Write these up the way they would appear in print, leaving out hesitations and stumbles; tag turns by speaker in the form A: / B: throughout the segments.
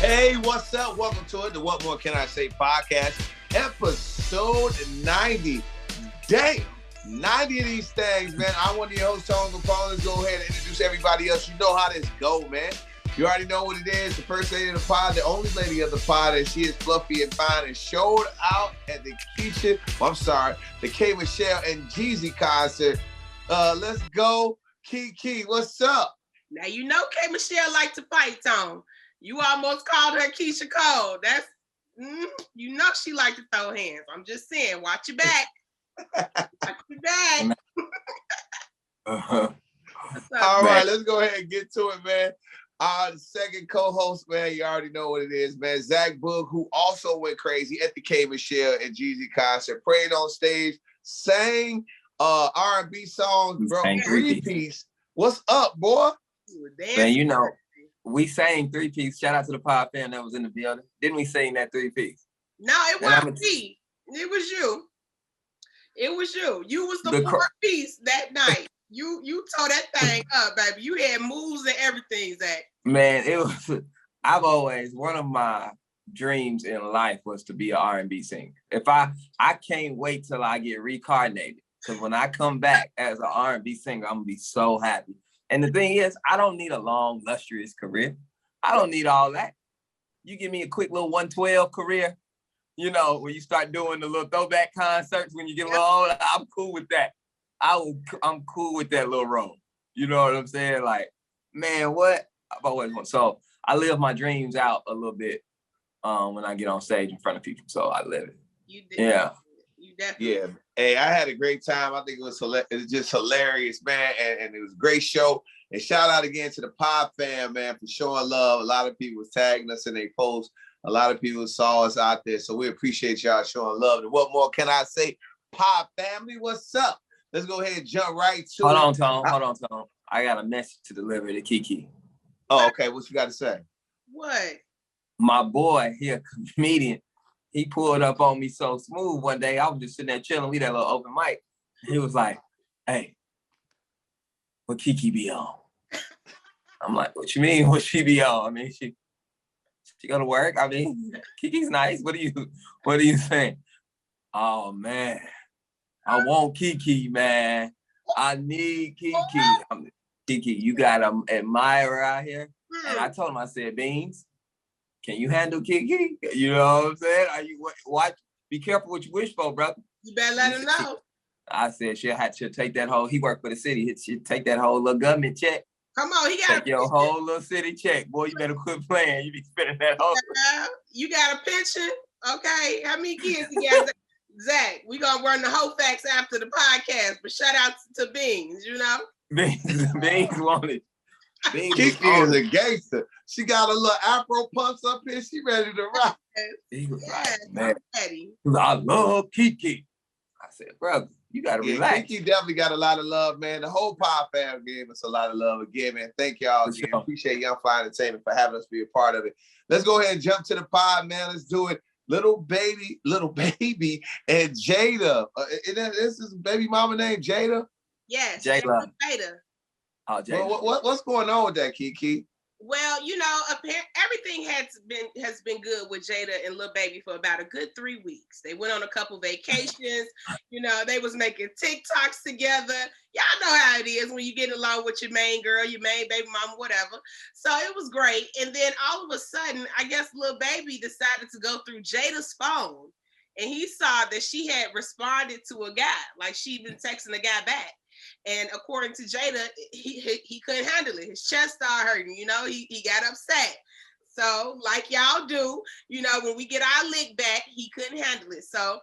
A: Hey, what's up? Welcome to it, the What More Can I Say podcast, episode 90. Damn, 90 of these things, man. I'm one of your hosts, Kapone. Let's go ahead and introduce everybody else. You know how this go, man. You already know what it is. The first lady of the pod, the only lady of the pod, and she is fluffy and fine and showed out at the the K. Michelle and Jeezy concert. Let's go, Kiki. What's up?
B: Now, you know K. Michelle like to fight, Tom. You almost called her Keisha Cole. That's, you know she like to throw hands. I'm just saying, watch your back. Watch your back.
A: All right, let's go ahead and get to it, man. The second co-host, man, you already know what it is, man. Zach Boog, who also went crazy at the K. Michelle and Jeezy concert, prayed on stage, sang R&B songs, bro. Three-piece. What's up, boy?
C: Man, you know, we sang three-piece. Shout out to the pod fan that was in the building. Didn't we sing that three-piece?
B: No, it wasn't me. It was you. It was you. You was the fourth piece that night. You tore that thing up, baby. You had moves and everything, Zach.
C: Man, one of my dreams in life was to be an R&B singer. I can't wait till I get reincarnated, because when I come back as an R&B singer, I'm gonna be so happy. And the thing is, I don't need a long, lustrous career. I don't need all that. You give me a quick little 112 career, you know, when you start doing the little throwback concerts when you get a little older, I'm cool with that. I'm cool with that little role. You know what I'm saying? Like, man, what? I've always wanted. So I live my dreams out a little bit when I get on stage in front of people. So I live it.
B: You did.
C: Yeah.
B: You definitely.
A: Yeah. Hey, I had a great time. I think it was just hilarious, man. And it was a great show. And shout out again to the pod fam, man, for showing love. A lot of people was tagging us in their posts. A lot of people saw us out there. So we appreciate y'all showing love. And what more can I say? Pod family, what's up? Let's go ahead and jump right to
C: Hold on, Tom. I got a message to deliver to Kiki.
A: Oh, okay. What you got to say?
B: What?
C: My boy, he a comedian. He pulled up on me so smooth one day. I was just sitting there chilling. We had a little open mic. He was like, hey, what Kiki be on? I'm like, what you mean? What she be on? I mean, she go to work. I mean, Kiki's nice. What do you think? Oh, man. I want Kiki, man. I need Kiki. Kiki, you got an admirer out here. And I told him, I said, Beans, can you handle Kiki? You know what I'm saying? Be careful what you wish for, brother.
B: You better let him know.
C: I said she'll take that whole, he worked for the city. She'll take that whole little government check.
B: Come on, he got
C: take your whole little city check. Boy, you better quit playing. You be spending that whole.
B: You got a pension? Okay. How many kids you got? Zach, we gonna run the whole facts after the podcast, but shout out to Beans, you know?
C: Beans wanted.
A: Kiki is a gangster. She got a little Afro pumps up here. She ready to rock.
C: He was like, man, I love Kiki. I said, brother, you got to relax.
A: Kiki definitely got a lot of love, man. The whole pod fam gave us a lot of love again, man. Thank y'all again. Sure. Appreciate Young Fly Entertainment for having us be a part of it. Let's go ahead and jump to the pod, man. Let's do it. Little baby, and Jayda. This is baby mama named Jayda?
B: Yes,
C: Jayda.
A: Oh, Jayda. Well, what's going on with that, Kiki?
B: Well, you know, everything has been good with Jayda and Lil Baby for about a good 3 weeks. They went on a couple vacations. You know, they was making TikToks together. Y'all know how it is when you get along with your main girl, your main baby mama, whatever. So it was great. And then all of a sudden, I guess Lil Baby decided to go through Jayda's phone, and he saw that she had responded to a guy, like she'd been texting a guy back. And according to Jayda, he couldn't handle it. His chest started hurting, you know, he got upset. So like y'all do, you know, when we get our lick back, he couldn't handle it. So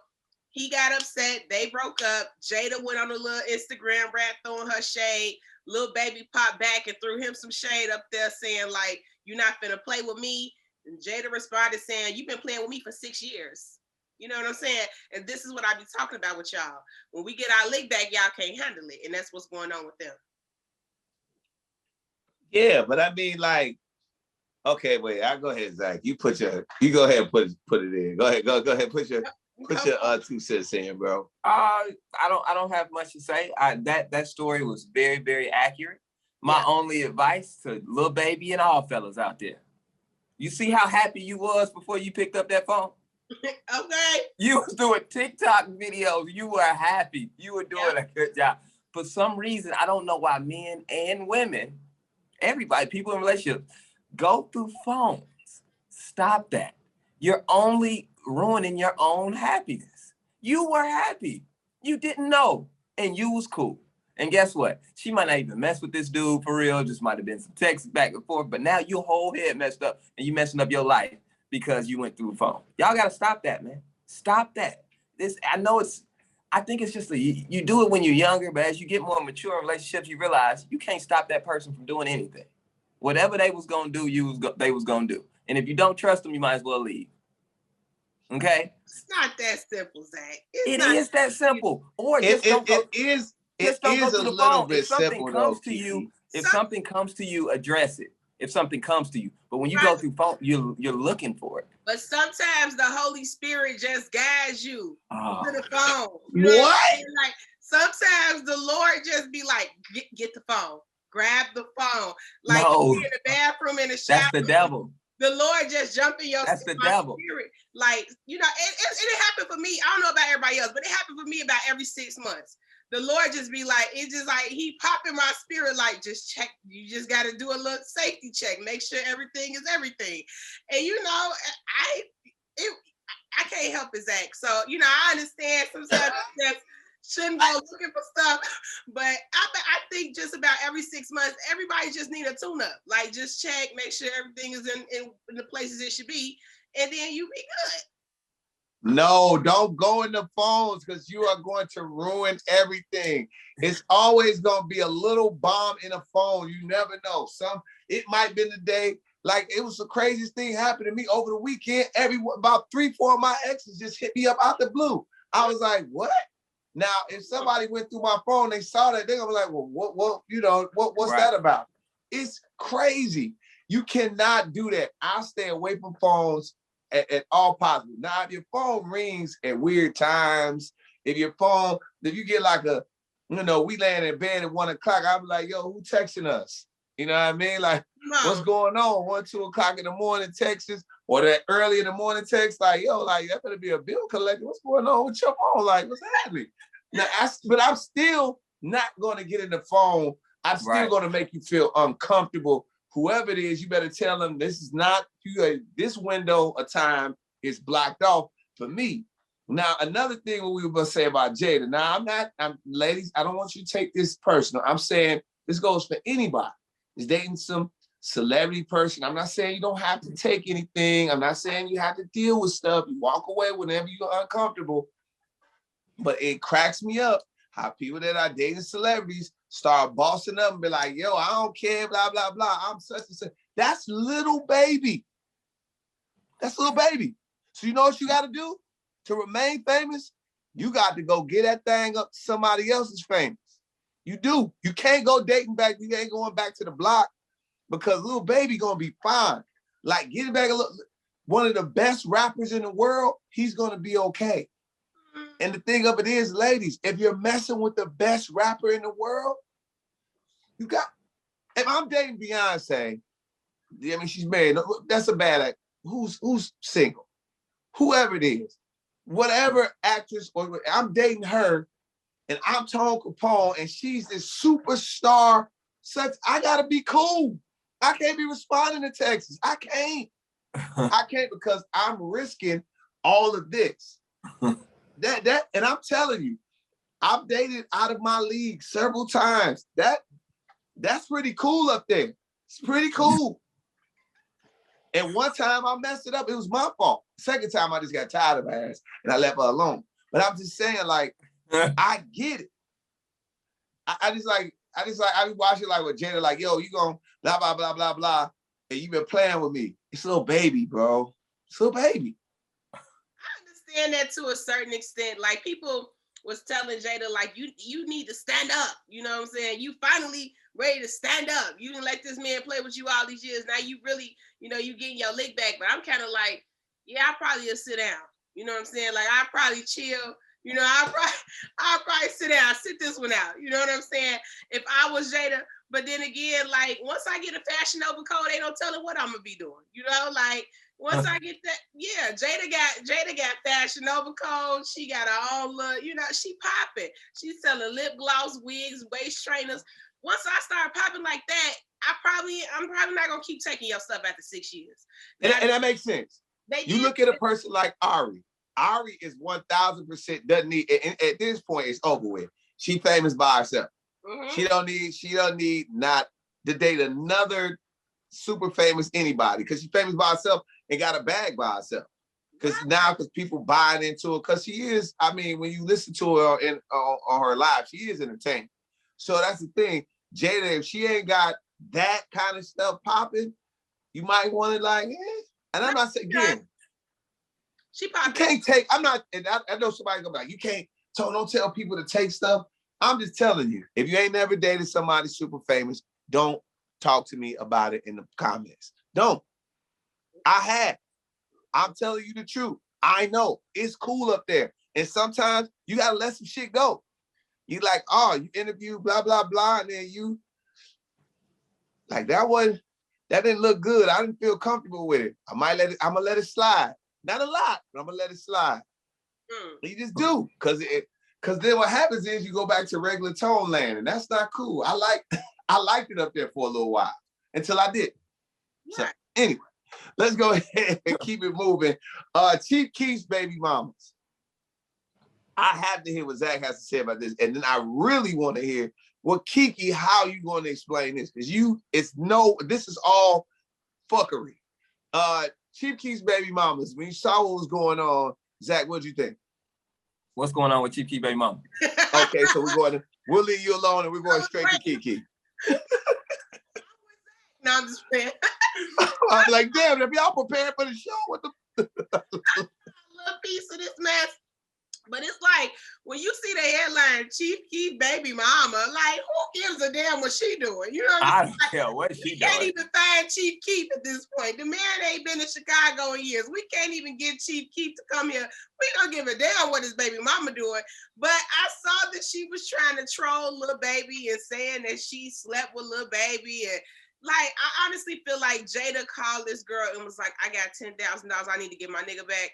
B: he got upset. They broke up. Jayda went on a little Instagram rap throwing her shade. Lil Baby popped back and threw him some shade up there saying, like, you're not finna play with me. And Jayda responded saying, you've been playing with me for 6 years. You know what I'm saying? And this is what I be talking about with y'all. When we get our lick back, y'all can't handle it. And that's what's going on with them.
A: Yeah, but I mean, like, okay, wait, I'll go ahead, Zach. You go ahead and put it in. Go ahead, put your 2 cents in, bro.
C: I don't have much to say. That story was very, very accurate. My only advice to Lil Baby and all fellas out there, You see how happy you was before you picked up that phone?
B: Okay.
C: You was doing TikTok videos. You were happy. You were doing a good job. For some reason, I don't know why men and women, everybody, people in relationships, go through phones. Stop that. You're only ruining your own happiness. You were happy. You didn't know. And you was cool. And guess what? She might not even mess with this dude for real. Just might have been some texts back and forth. But now your whole head messed up and you messing up your life because you went through the phone. Y'all got to stop that, man. Stop that. I think it's just you do it when you're younger, but as you get more mature in relationships, you realize you can't stop that person from doing anything. Whatever they was going to do, they was going to do. And if you don't trust them, you might as well leave. Okay?
B: It's not that simple, Zach.
C: It is that simple. Or
A: it is a little bit simple though.
C: If something comes to you, address it. If something comes to you. But when you go through phone, you're looking for it.
B: But sometimes the Holy Spirit just guides you to the phone.
A: What?
B: Like sometimes the Lord just be like, get the phone. Grab the phone. Like
C: no,
B: in the bathroom, in the shower.
C: That's the devil.
B: The Lord just jump in your
C: That's the devil.
B: Spirit. Like, it happened for me. I don't know about everybody else, but it happened for me about every 6 months. The Lord just be like, he pop in my spirit, like, just check. You just got to do a little safety check. Make sure everything is everything. And, I can't help it, Zach. So, I understand sometimes just shouldn't go looking for stuff. But I think just about every 6 months, everybody just need a tune-up. Like, just check, make sure everything is in the places it should be. And then you be good.
A: No, don't go in the phones because you are going to ruin everything. It's always going to be a little bomb in a phone. You never know. It might have been the day, like it was the craziest thing happened to me over the weekend. About 3-4 of my exes just hit me up out the blue. I was like, what? Now, if somebody went through my phone, they saw that, they're gonna be like, well, what's that about? It's crazy. You cannot do that. I stay away from phones at all possible. Now, if your phone rings at weird times, if you get like we laying in bed at 1 o'clock, I'm like, yo, who texting us? You know what I mean? Like, what's going on? 1, 2 o'clock in the morning texts, or that early in the morning text, like, yo, like, that better be a bill collector. What's going on with your phone? Like, what's happening? Now, but I'm still not going to get in the phone. I'm still going to make you feel uncomfortable. Whoever it is, you better tell them this is not this window of time is blocked off for me. Now, another thing what we were going to say about Jada. Now, ladies, I don't want you to take this personal. I'm saying this goes for anybody. Is dating some celebrity person. I'm not saying you don't have to take anything. I'm not saying you have to deal with stuff. You walk away whenever you're uncomfortable. But it cracks me up how people that are dating celebrities start bossing up and be like, yo, I don't care, blah, blah, blah. I'm such and such. That's little baby. That's little baby. So you know what you got to do to remain famous? You got to go get that thing up to somebody else's famous. You do. You can't go dating back. You ain't going back to the block because little baby going to be fine. Like getting back one of the best rappers in the world, he's going to be okay. And the thing of it is, ladies, if you're messing with the best rapper in the world, if I'm dating Beyonce, I mean, she's married. That's a bad act. Who's single? Whoever it is, whatever actress, or I'm dating her, and I'm Tone Kapone, and she's this superstar. I gotta be cool. I can't be responding to texts. I can't because I'm risking all of this. And I'm telling you, I've dated out of my league several times. That's pretty cool up there. It's pretty cool. And one time I messed it up. It was my fault. Second time I just got tired of her ass and I left her alone. But I'm just saying, like, I get it. I be watching like with Jada, like, yo, you gonna blah, blah, blah, blah, blah. And you been playing with me. It's a little baby, bro. It's a little baby.
B: I understand that to a certain extent. Like people was telling Jada, like, you need to stand up. You know what I'm saying? You finally ready to stand up. You didn't let this man play with you all these years. Now you really, you getting your lick back. But I'm kind of like, yeah, I probably will sit down. You know what I'm saying? Like I probably chill. I'll probably sit down, sit this one out. You know what I'm saying? If I was Jada, But then again, like once I get a Fashion Nova code, they don't tell her what I'm gonna be doing. You know, like once I get that, yeah, Jayda got Fashion Nova code. She got her own look. You know, she popping. She's selling lip gloss, wigs, waist trainers. Once I start popping like that, I'm probably not gonna keep taking your stuff after 6 years.
A: And that makes sense. You look at a person like Ari. Ari is 1000% doesn't need. At this point, it's over with. She famous by herself. Mm-hmm. She don't need not to date another super famous anybody because she's famous by herself and got a bag by herself. Because people buying into her because she is. I mean, when you listen to her on her live, she is entertaining. So that's the thing. Jayda, if she ain't got that kind of stuff popping, you might want to like, And I'm not saying again.
B: She popping.
A: You can't take. I'm not. And I know somebody's gonna be like, you can't. So don't tell people to take stuff. I'm just telling you. If you ain't never dated somebody super famous, don't talk to me about it in the comments. Don't. I have. I'm telling you the truth. I know it's cool up there, and sometimes you gotta let some shit go. You like, oh, you interview, blah, blah, blah, and then you, like, that didn't look good. I didn't feel comfortable with it. I'm gonna let it slide. Not a lot, but I'm gonna let it slide. You just do, because then what happens is you go back to regular tone land, and that's not cool. I liked it up there for a little while, until I did. So, anyway, let's go ahead and keep it moving. Chief Keef's baby mamas. I have to hear what Zach has to say about this, and then I really want to hear what Kiki, how you going to explain this? Because this is all fuckery. Chief Keef's baby mamas. When you saw what was going on, Zach, what'd you think?
C: What's going on with Chief Keef baby mama?
A: Okay, so we'll leave you alone, and we're going straight to Kiki.
B: No, I'm just playing.
A: I'm like, damn, if y'all prepared for the show, what the?
B: A little piece of this mess. But it's like, when you see the headline, Chief Keef baby mama, like, who gives a damn what she doing? You know what I'm saying?
C: I don't care what she doing.
B: We can't even find Chief Keef at this point. The man ain't been in Chicago in years. We can't even get Chief Keef to come here. We don't give a damn what his baby mama doing. But I saw that she was trying to troll Lil Baby and saying that she slept with Lil Baby. And like, I honestly feel like Jayda called this girl and was like, I got $10,000. I need to get my nigga back.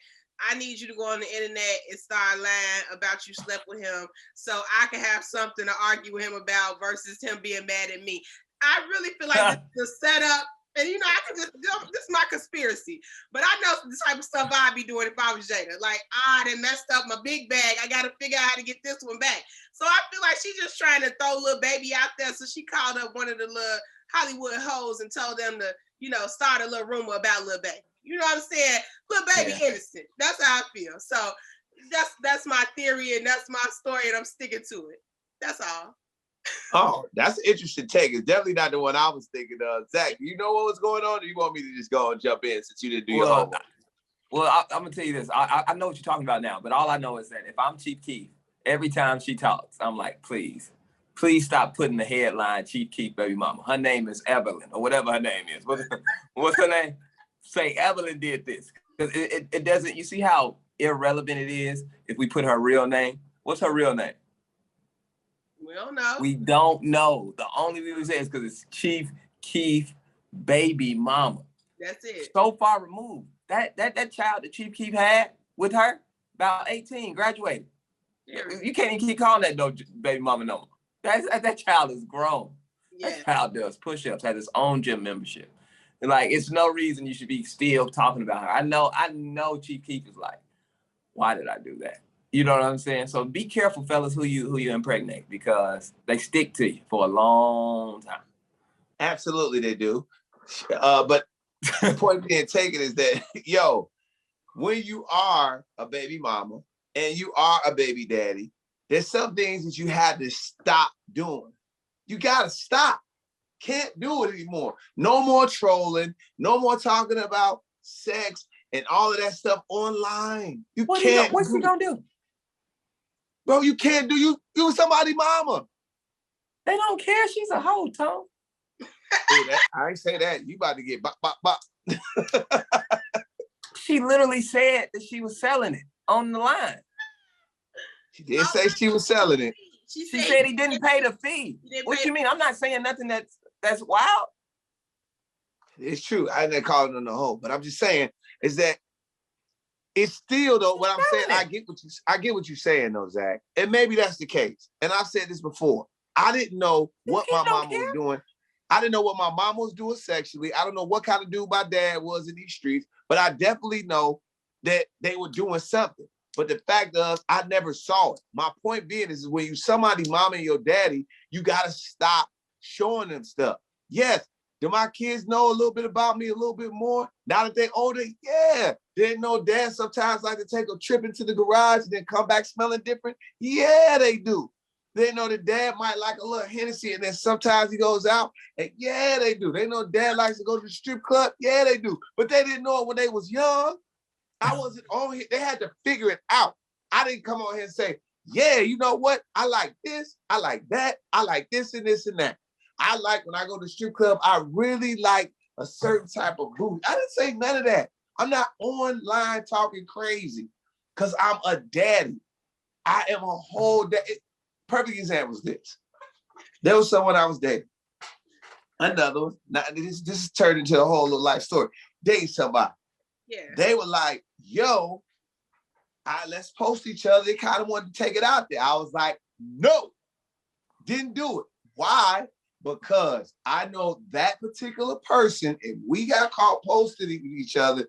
B: I need you to go on the internet and start lying about you slept with him so I can have something to argue with him about versus him being mad at me. I really feel like this is a setup. And, you know, this is my conspiracy. But I know the type of stuff I'd be doing if I was Jayda. Like, I done messed up my big bag. I got to figure out how to get this one back. So I feel like she's just trying to throw Lil Baby out there. So she called up one of the little Hollywood hoes and told them to, you know, start a little rumor about Lil Baby. You know what I'm saying? Lil Baby innocent. That's how I feel. So that's my theory and that's my story and I'm sticking to it. That's all.
A: Oh, that's an interesting take. It's definitely not the one I was thinking of. Zach, you know what was going on, or you want me to just go and jump in since you didn't do your homework?
C: Well, I'm gonna tell you this. I know what you're talking about now, but all I know is that if I'm Chief Keef, every time she talks, I'm like, please stop putting the headline Chief Keef baby mama. Her name is Evelyn or whatever her name is. What's her name? Say Evelyn did this. Because it doesn't, you see how irrelevant it is if we put her real name? What's her real name?
B: We don't know.
C: We don't know. The only reason we say is because it's Chief Keef baby mama.
B: That's it.
C: So far removed. That child that Chief Keef had with her, about 18, graduated. Yeah. You can't even keep calling that no baby mama no more. That child is grown. Yeah. That child does push-ups, has his own gym membership. And like, it's no reason you should be still talking about her. I know Chief Keef is like, why did I do that? You know what I'm saying? So be careful, fellas, who you impregnate, because they stick to you for a long time.
A: Absolutely, they do. But the point being taken is that, when you are a baby mama and you are a baby daddy, there's some things that you have to stop doing. You got to stop. Can't do it anymore. No more trolling. No more talking about sex and all of that stuff online. What's she gonna do? Bro, you can't do you somebody mama.
C: They don't care. She's a hoe, Tom.
A: I ain't say that. You about to get bop, bop, bop.
C: She literally said that she was selling it on the line.
A: She did say she was selling it.
C: She said he didn't pay the fee. What you mean? I'm not saying nothing that's wild.
A: It's true. I didn't call it on the whole, but I'm just saying is that it's still though. What I'm saying, I get what you're saying though, Zach. And maybe that's the case. And I've said this before. I didn't know what my mama was doing. I didn't know what my mom was doing sexually. I don't know what kind of dude my dad was in these streets, but I definitely know that they were doing something. But the fact is, I never saw it. My point being is when you somebody, mama and your daddy, you gotta stop showing them stuff. Yes, do my kids know a little bit about me a little bit more? Now that they're older, yeah. Didn't know dad sometimes like to take a trip into the garage and then come back smelling different? Yeah, they do. They know that dad might like a little Hennessy and then sometimes he goes out and yeah, they do. They know dad likes to go to the strip club. Yeah, they do. But they didn't know it when they was young. I wasn't on here. They had to figure it out. I didn't come on here and say, yeah, you know what? I like this. I like that. I like this and this and that. I like when I go to the strip club, I really like a certain type of booty. I didn't say none of that. I'm not online talking crazy because I'm a daddy. I am a whole daddy. Perfect example is this. There was someone I was dating. Another one. Now, this is turned into a whole little life story. Dating somebody.
B: Yeah.
A: They were like, yo, let's post each other. They kind of wanted to take it out there. I was like, no, didn't do it. Why? Because I know that particular person, if we got caught posting with each other,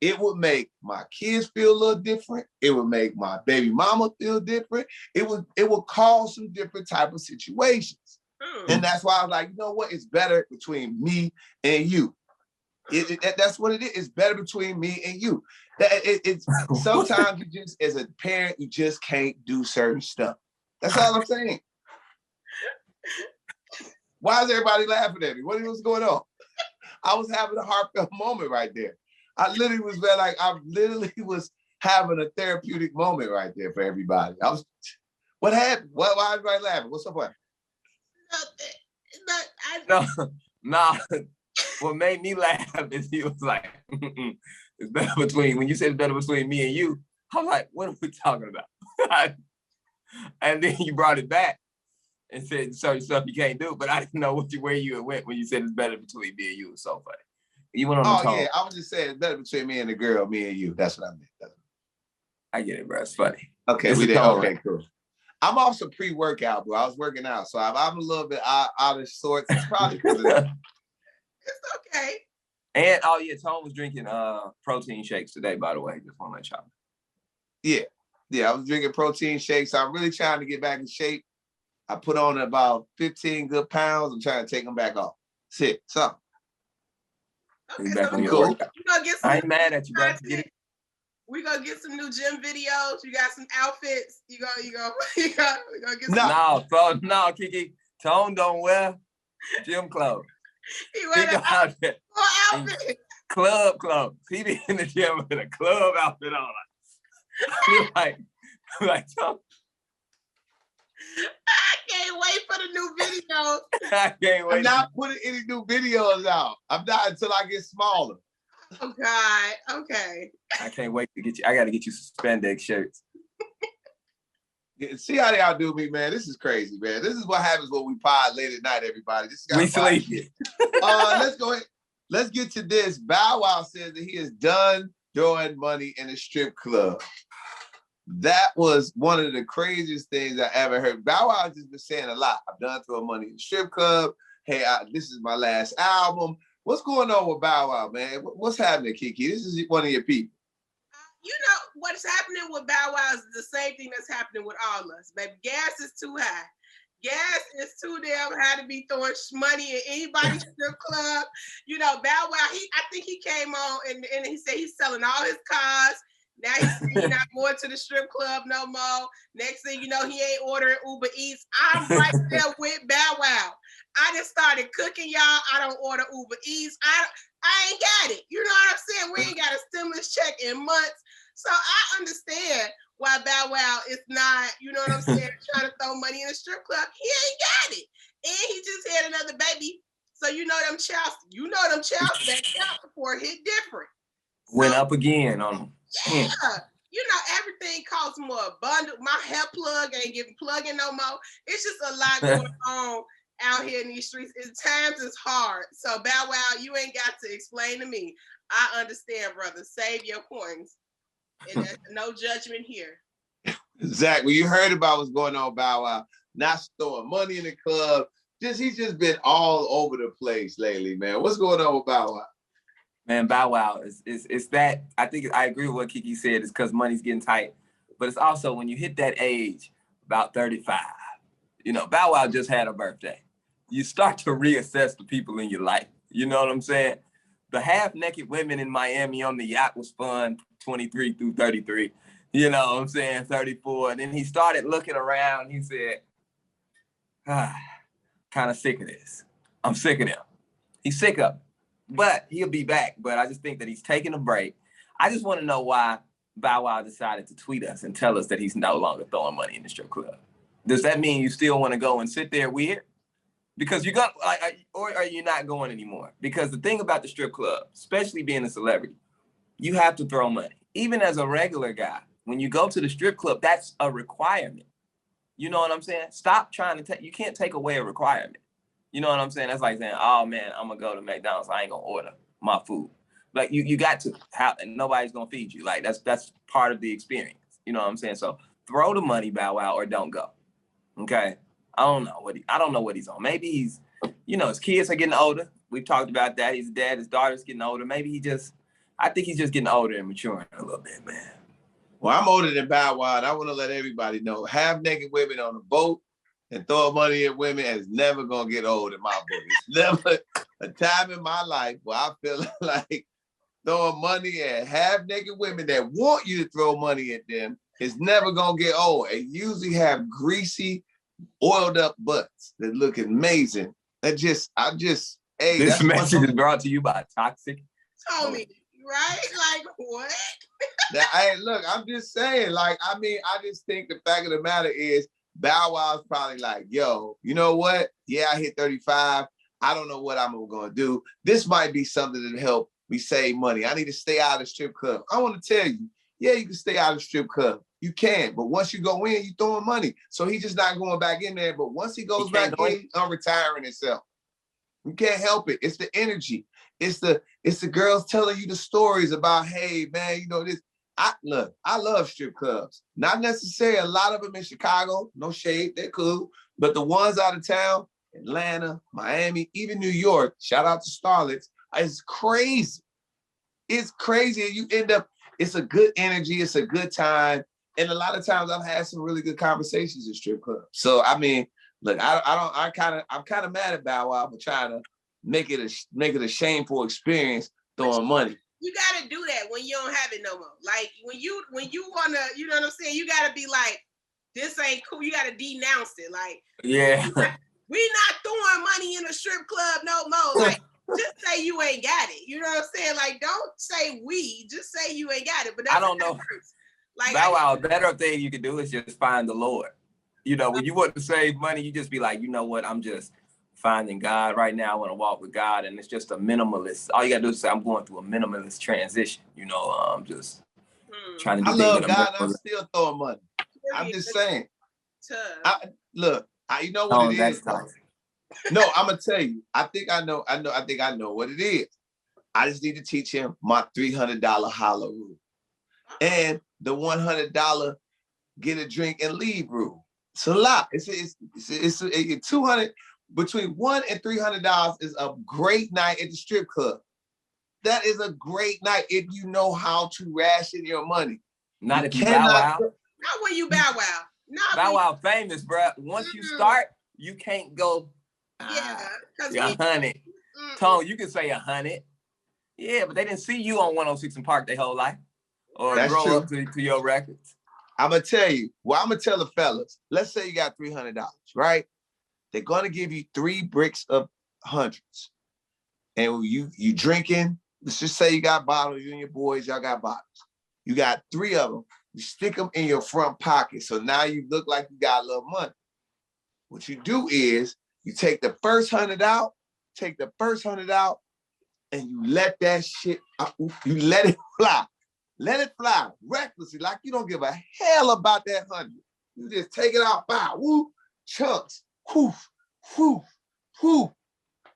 A: it would make my kids feel a little different. It would make my baby mama feel different. It would cause some different type of situations. And that's why I was like, you know what? It's better between me and you. That's what it is. It's better between me and you. It's sometimes you just, as a parent, you just can't do certain stuff. That's all I'm saying. Why is everybody laughing at me? What's going on? I was having a heartfelt moment right there. I literally was having a therapeutic moment right there for everybody. What happened? Why is everybody laughing? What's up? What?
C: No. What made me laugh is he was like, it's better between, when you said it's better between me and you, I'm like, what are we talking about? And then you brought it back and said certain stuff you can't do, but I didn't know where you went when you said it's better between me and you. It was so funny. You went on the tone.
A: Yeah, I was just saying it's better between me and the girl, me and you. That's what I meant.
C: I get it, bro. It's funny.
A: Okay, we did. Okay, cool. I'm also pre-workout, bro. I was working out, so I'm a little bit out of sorts. It's probably because of that.
B: It's okay.
C: And Tone was drinking protein shakes today, by the way. Just want to let y'all know.
A: Yeah, I was drinking protein shakes. I'm really trying to get back in shape. I put on about 15 good pounds. I'm trying to take them back off. That's it. So.
B: Okay, so cool. You gonna get some.
C: I ain't mad at you, bro.
B: We gonna get some new gym videos. You got some outfits. You gonna get some.
C: No, Kiki. Tone don't wear gym clothes.
B: He wear outfit.
C: Club clothes. He be in the gym with a club outfit on. like Tone.
B: I can't wait for the new videos.
C: I can't wait.
A: I'm not putting any new videos out. I'm not until I get smaller.
B: Oh God. Okay.
C: I can't wait to get you. I got to get you some spandex shirts.
A: See how they outdo me, man. This is crazy, man. This is what happens when we pod late at night, everybody. This is
C: we sleep.
A: Let's go ahead. Let's get to this. BowWow says that he is done throwing money in a strip club. That was one of the craziest things I ever heard. BowWow has just been saying a lot. I'm done throwing money in the strip club. Hey, this is my last album. What's going on with BowWow, man? What's happening, Kiki? This is one of your people.
B: You know, what's happening with BowWow is the same thing that's happening with all of us, baby. Gas is too high. Gas is too damn high to be throwing money in anybody's strip club. You know, BowWow, I think he came on and he said he's selling all his cars. Now he's not going to the strip club no more. Next thing you know, he ain't ordering Uber Eats. I'm right there with BowWow. I just started cooking, y'all. I don't order Uber Eats. I ain't got it. You know what I'm saying? We ain't got a stimulus check in months. So I understand why BowWow is not, you know what I'm saying, trying to throw money in a strip club. He ain't got it. And he just had another baby. So you know them child support hit different.
C: Went up again on him.
B: Yeah. you know, everything costs more. Bundle, my hair plug ain't getting plugging no more. It's just a lot going on out here in these streets. At times it's hard. So Bow Wow, you ain't got to explain to me. I understand, brother. Save your coins. And there's no judgment here.
A: Zach, well, you heard about what's going on, Bow Wow. Not throwing money in the club. He's just been all over the place lately, man. What's going on with Bow Wow?
C: Man, Bow Wow is that, I think I agree with what Kiki said, it's because money's getting tight. But it's also when you hit that age, about 35, you know, Bow Wow just had a birthday. You start to reassess the people in your life. You know what I'm saying? The half-naked women in Miami on the yacht was fun, 23 through 33. You know what I'm saying? 34. And then he started looking around. He said, kind of sick of this. I'm sick of them. He's sick of them. But he'll be back. But I just think that he's taking a break. I just want to know why Bow Wow decided to tweet us and tell us that he's no longer throwing money in the strip club. Does that mean you still want to go and sit there weird? Because you're going, or are you not going anymore? Because the thing about the strip club, especially being a celebrity, you have to throw money. Even as a regular guy, when you go to the strip club, that's a requirement. You know what I'm saying? Stop trying to take, you can't take away a requirement. You know what I'm saying? That's like saying, oh man, I'm gonna go to McDonald's. I ain't gonna order my food. Like you got to have, and nobody's gonna feed you. Like that's part of the experience. You know what I'm saying? So throw the money, Bow Wow, or don't go. Okay. I don't know what he's on. Maybe he's, you know, his kids are getting older. We've talked about that. He's a dad, his daughter's getting older. Maybe I think he's just getting older and maturing a little bit, man.
A: Well, I'm older than Bow Wow, and I want to let everybody know, half-naked women on a boat and throwing money at women is never going to get old in my book. It's never a time in my life where I feel like throwing money at half-naked women that want you to throw money at them is never going to get old. They usually have greasy, oiled up butts that look amazing. Hey,
C: This message is brought to you by Toxic.
B: Tony, right? Like, what?
A: Hey, look, I'm just saying, I just think the fact of the matter is Bow Wow's probably like, yo, you know what? Yeah, I hit 35. I don't know what I'm going to do. This might be something that help me save money. I need to stay out of the strip club. I want to tell you, yeah, you can stay out of the strip club. You can, but once you go in, you throwing money. So he's just not going back in there. But once he goes back in, he's retiring himself. You can't help it. It's the energy. It's the girls telling you the stories about, hey, man, you know this. I love strip clubs. Not necessarily a lot of them in Chicago. No shade, they're cool. But the ones out of town, Atlanta, Miami, even New York, shout out to Starlets, it's crazy. It's crazy. And you end up, it's a good energy. It's a good time. And a lot of times I've had some really good conversations in strip clubs. So, I mean, look, I'm kind of mad at Bow Wow for trying to make it a shameful experience throwing money.
B: You gotta do that when you don't have it no more. Like when you wanna, you know what I'm saying? You gotta be like, this ain't cool. You gotta denounce it. Like,
C: yeah,
B: we not throwing money in a strip club no more. Like, just say you ain't got it. You know what I'm saying? Like, don't say we. Just say you ain't got it. But that's
C: I don't know. Like, Bow Wow, a better thing you can do is just find the Lord. You know, when you want to save money, you just be like, you know what? I'm just finding God right now. I want to walk with God, and it's just a minimalist. All you gotta do is say, I'm going through a minimalist transition. You know, I'm just trying to do things. I love
A: God. I'm still throwing money. I'm just saying. You know what it is. No, I'm gonna tell you. I think I know what it is. I just need to teach him my $300 holla rule and the $100 get a drink and leave rule. It's a lot. It's 200. Between $100 and $300 is a great night at the strip club. That is a great night if you know how to ration your money.
C: Not if you Bow Wow.
B: Not when you Bow Wow.
C: Bow Wow famous, bro. Once you start, you can't go. Yeah, 100. Tone, you can say 100. Yeah, but they didn't see you on 106 and Park their whole life, or
A: That's
C: grow
A: true.
C: up to your records.
A: I'm gonna tell you. Well, I'm gonna tell the fellas. Let's say you got $300, right? They're gonna give you 3 bricks of hundreds, and you drinking. Let's just say you got bottles. You and your boys, y'all got bottles. You got 3 of them. You stick them in your front pocket, so now you look like you got a little money. What you do is you take the first 100 out. Take the first 100 out, and you let that shit. You let it fly. Let it fly recklessly, like you don't give a hell about that 100. You just take it out, bow, woo, chunks, whoo, whoo, whoo.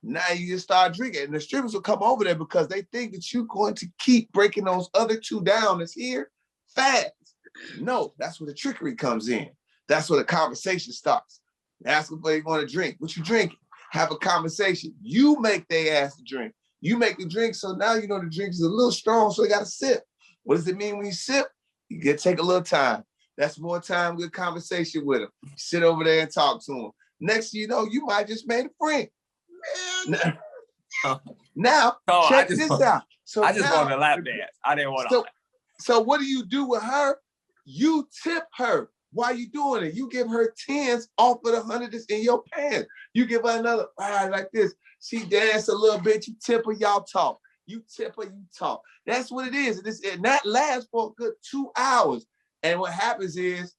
A: Now you just start drinking. And the strippers will come over there because they think that you're going to keep breaking those other two down that's here fast. No, that's where the trickery comes in. That's where the conversation starts. Ask them what they want to drink. What you drinking? Have a conversation. You make their ass a drink. You make the drink, so now you know the drink is a little strong, so you got to sip. What does it mean when you sip? You get take a little time. That's more time, good conversation with them. Sit over there and talk to them. Next thing you know, you might just made a friend. Now, check this out. So
C: I just wanted to lap dance. I didn't want to.
A: So what do you do with her? You tip her. Why you doing it? You give her 10s off of the 100 that's in your pants. You give her another like this. She dance a little bit. You tip her, y'all talk. You tip her, you talk. That's what it is. And that lasts for a good 2 hours. And what happens is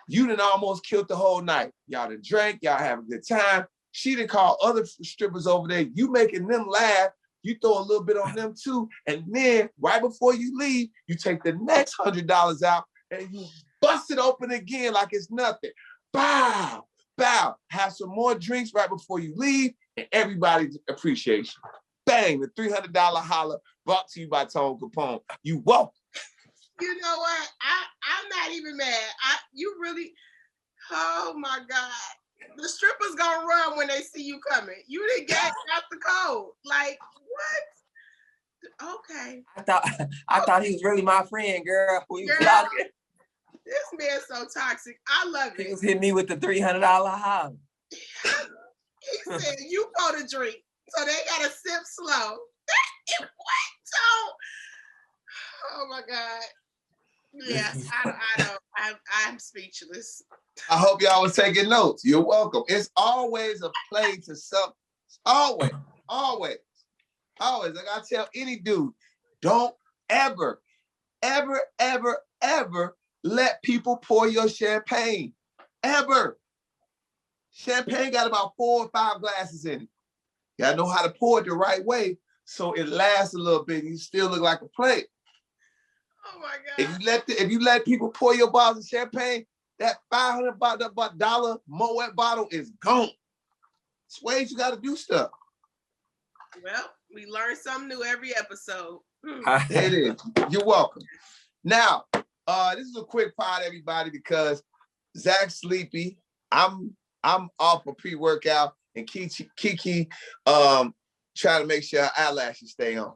A: you done almost killed the whole night. Y'all done drank. Y'all have a good time. She done call other strippers over there. You making them laugh. You throw a little bit on them too. And then right before you leave, you take the next $100 out and you bust it open again like it's nothing. Bow, bow. Have some more drinks right before you leave and everybody appreciates you. Bang, the $300 holler brought to you by Tone Kapone. You welcome.
B: You know what? I'm not even mad. You really, oh my God. The strippers gonna run when they see you coming. You didn't get out the code. Like, what? Okay.
C: I thought he was really my friend, girl.
B: Girl, this man's so toxic. I love it.
C: He was hitting me with the $300 holler.
B: He said, you go to drink. So they gotta sip slow. What? Oh my God. Yeah, I'm speechless.
A: I hope y'all was taking notes. You're welcome. It's always a play to something. Always. Like I tell any dude, don't ever let people pour your champagne. Ever. Champagne got about 4 or 5 glasses in it. You gotta know how to pour it the right way so it lasts a little bit and you still look like a player.
B: Oh my God.
A: If you let people pour your bottles of champagne, that $500 Moet bottle is gone. It's ways you gotta do stuff.
B: Well, we learn something new every episode.
A: It is. You're welcome. Now, this is a quick pod, everybody, because Zach's sleepy. I'm off a pre-workout, and Kiki trying to make sure her eyelashes stay on.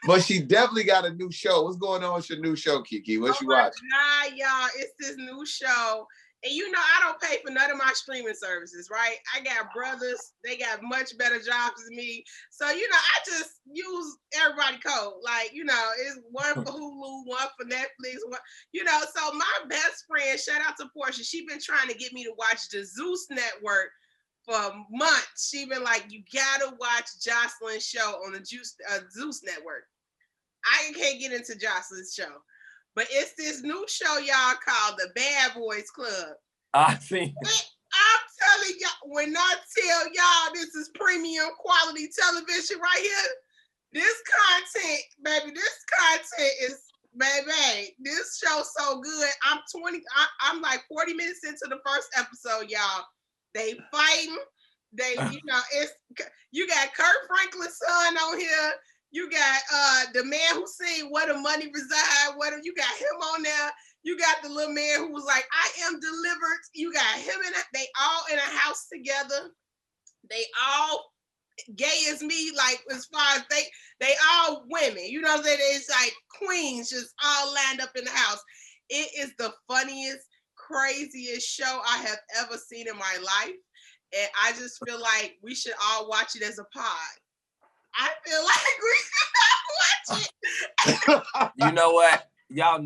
A: But she definitely got a new show. What's going on with your new show, Kiki? What you watching?
B: Nah, y'all, it's this new show. And you know, I don't pay for none of my streaming services, right? I got brothers, they got much better jobs than me. So, you know, I just use everybody code. Like, you know, it's one for Hulu, one for Netflix, one, you know. So my best friend, shout out to Portia, she been trying to get me to watch the Zeus Network for months. She been like, you gotta watch Jocelyn's show on the Zeus Network. I can't get into Jocelyn's show. But it's this new show, y'all, called the Bad Boys Club.
C: I see.
B: I'm telling y'all, when I tell y'all this is premium quality television right here, this content is, baby, this show's so good. I'm like 40 minutes into the first episode, y'all. They fighting. You got Kurt Franklin's son on here. You got the man who sing Where the Money Reside. You got him on there. You got the little man who was like, I am delivered. You got him they all in a house together. They all gay as me, like as far as they all women. You know what I'm saying? It's like queens just all lined up in the house. It is the funniest, craziest show I have ever seen in my life. And I just feel like we should all watch it as a pod. I feel like we should not watch it.
C: You know what? Y'all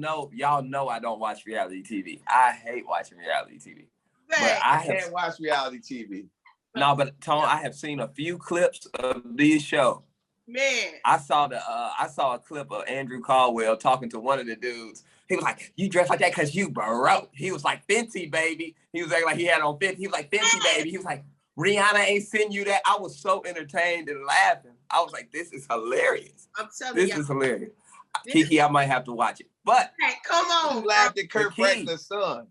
C: know I don't watch reality TV. I hate watching reality TV.
A: But I can't watch reality TV.
C: No, but Tone, I have seen a few clips of these shows.
B: Man.
C: I saw a clip of Andrew Caldwell talking to one of the dudes. He was like, you dress like that because you broke. He was like, Fenty, baby. He was acting like he had on Fenty. He was like, Fenty, baby. He was like, Rihanna ain't send you that. I was so entertained and laughing. I was like, this is hilarious.
B: I'm telling
C: you.
B: This
C: is hilarious. Kiki, I might have to watch it. But
B: come on.
A: Laughed at Kurt Franklin's son.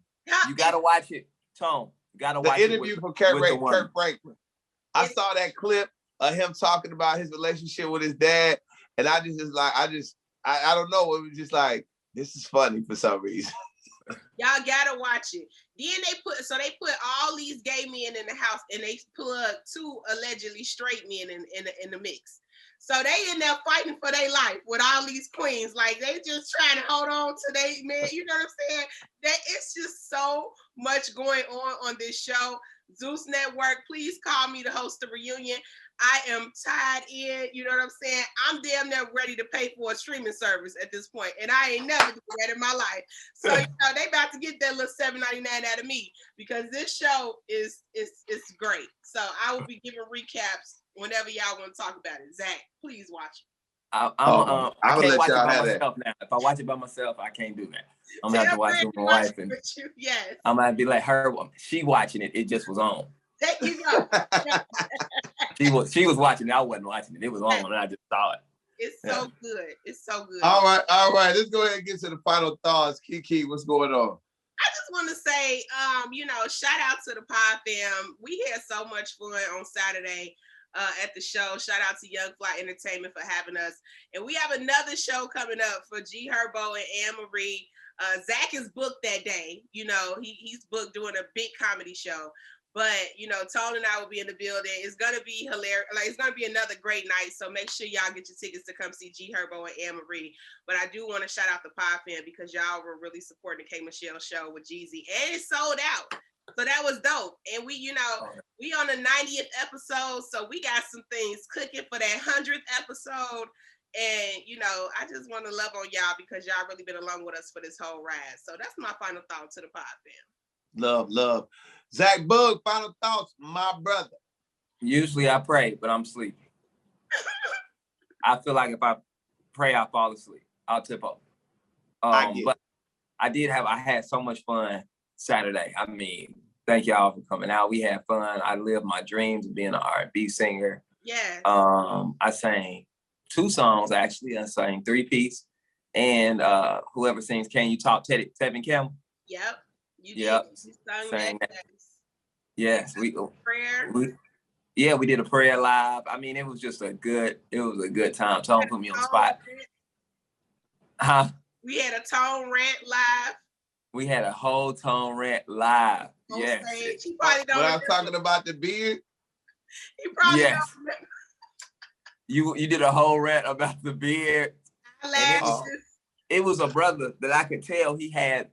C: You got to watch it, Tone. You got to watch
A: it. The interview from Kurt Franklin. I saw that clip of him talking about his relationship with his dad. And I don't know. It was just like, this is funny for some reason.
B: Y'all gotta watch it. Then they put all these gay men in the house and they plug 2 allegedly straight men in the mix. So they in there fighting for their life with all these queens. Like they just trying to hold on to they man. You know what I'm saying? That it's just so much going on this show. Zeus Network, please call me to host the reunion. I am tied in, you know what I'm saying? I'm damn near ready to pay for a streaming service at this point, and I ain't never done that in my life. So, they about to get that little $7.99 out of me because this show is great. So I will be giving recaps whenever y'all want to talk about it. Zach, please watch it.
C: I can't watch it by myself now. If I watch it by myself, I can't do that. I'm gonna have to watch it with my wife, and
B: yes.
C: I'm gonna be like her. She watching it. It just was on.
B: There you go.
C: She was watching it. I wasn't watching it. It was on, and I just saw it.
B: It's so good. It's so good.
A: All right. Let's go ahead and get to the final thoughts. Kiki, what's going on?
B: I just want to say, shout out to the Pod Fam. We had so much fun on Saturday at the show. Shout out to Young Fly Entertainment for having us. And we have another show coming up for G Herbo and Anne Marie. Zach is booked that day. He's booked doing a big comedy show. But, Tone and I will be in the building. It's going to be hilarious. Like, it's going to be another great night. So make sure y'all get your tickets to come see G Herbo and Anne Marie. But I do want to shout out the Pod Fan because y'all were really supporting the K Michelle show with Jeezy. And it sold out. So that was dope. And we on the 90th episode. So we got some things cooking for that 100th episode. And, I just want to love on y'all because y'all really been along with us for this whole ride. So that's my final thought to the Pod Fam.
A: Love. Zach Boog, final thoughts, my brother.
C: Usually I pray, but I'm sleepy. I feel like if I pray, I fall asleep. I'll tip over. But I had so much fun Saturday. I mean, thank y'all for coming out. We had fun. I lived my dreams of being an R&B singer.
B: Yeah.
C: I sang 2 songs, actually. I sang 3-piece. And whoever sings Can You Talk, Tevin Campbell?
B: Yep. You
C: sang that. Yes, we did a prayer live. I mean, it was a good time. Tone put me on the spot. Huh?
B: We had a Tone rant live.
C: We had a whole Tone rant live. Yes.
B: He probably don't
A: when I was talking about the beard.
B: He probably don't remember.
C: You did a whole rant about the beard. It was a brother that I could tell he had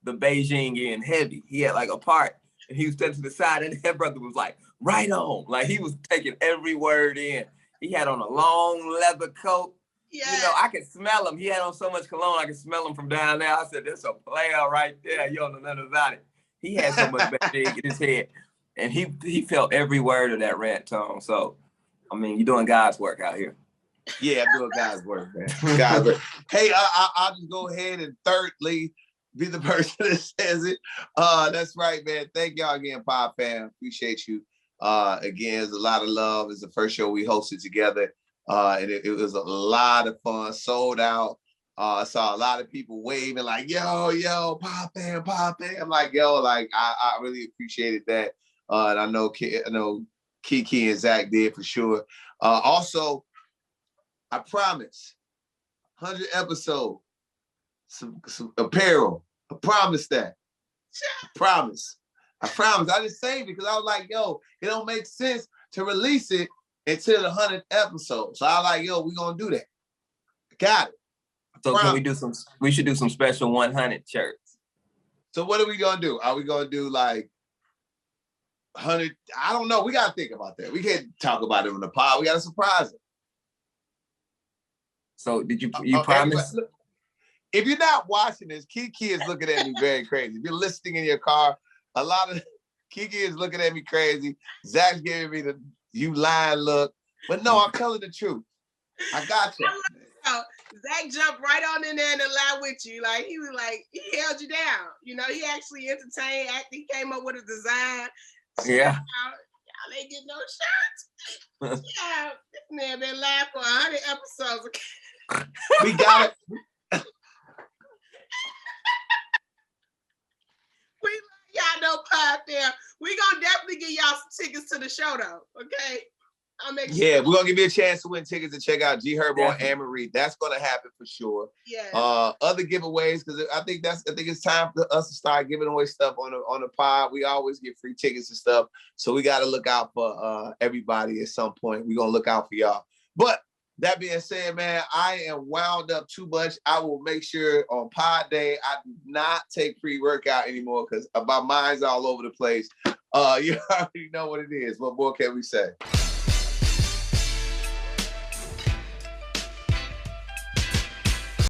C: the Beijing in heavy. He had like a part. And he was standing to the side, and that brother was like, right on. Like, he was taking every word in. He had on a long leather coat. Yeah. I could smell him. He had on so much cologne, I could smell him from down there. I said, there's a player right there. You don't know nothing about it. He had so much big in his head. And he felt every word of that rant, Tone. So, I mean, you're doing God's work out here.
A: Yeah, I'm doing God's work, man. God's work. Hey, I'll just go ahead and thirdly, be the person that says it. That's right, man. Thank y'all again, Pod Fam. Appreciate you. Again, it's a lot of love. It's the first show we hosted together. And it was a lot of fun, sold out. Saw a lot of people waving like, yo, Pod Fam. I'm like, I really appreciated that. And I know Kiki and Zach did for sure. Also, I promise, 100 episode, some apparel. I promise that. I promise. I just saved it because I was like, it don't make sense to release it until the 100th episode. So I was like, we're going to do that. Got it.
C: So we should do some special 100 shirts.
A: So what are we going to do? Are we going to do like 100? I don't know. We got to think about that. We can't talk about it on the pod. We got to surprise them.
C: So did you promise?
A: If you're not watching this, Kiki is looking at me very crazy. If you're listening in your car, Kiki is looking at me crazy. Zach's giving me the you lying look. But no, I'm telling the truth. I got you.
B: Zach jumped right on in there and lie with you. Like, he was like, he held you down. He actually entertained, he came up with a design.
C: Yeah.
B: Y'all ain't getting no shirts. Yeah, this man been live for 100 episodes.
A: We got it.
B: We love y'all know pod there. We gonna definitely get y'all some tickets to the show though. Okay. I'll make sure.
A: Yeah, we're gonna give you a chance to win tickets to check out G Herbo and Anne Marie. That's gonna happen for sure.
B: Yeah.
A: Other giveaways, because I think it's time for us to start giving away stuff on the pod. We always get free tickets and stuff. So we gotta look out for everybody at some point. We're gonna look out for y'all. But that being said, man, I am wound up too much. I will make sure on pod day I do not take pre-workout anymore because my mind's all over the place. You already know what it is. What more can we say?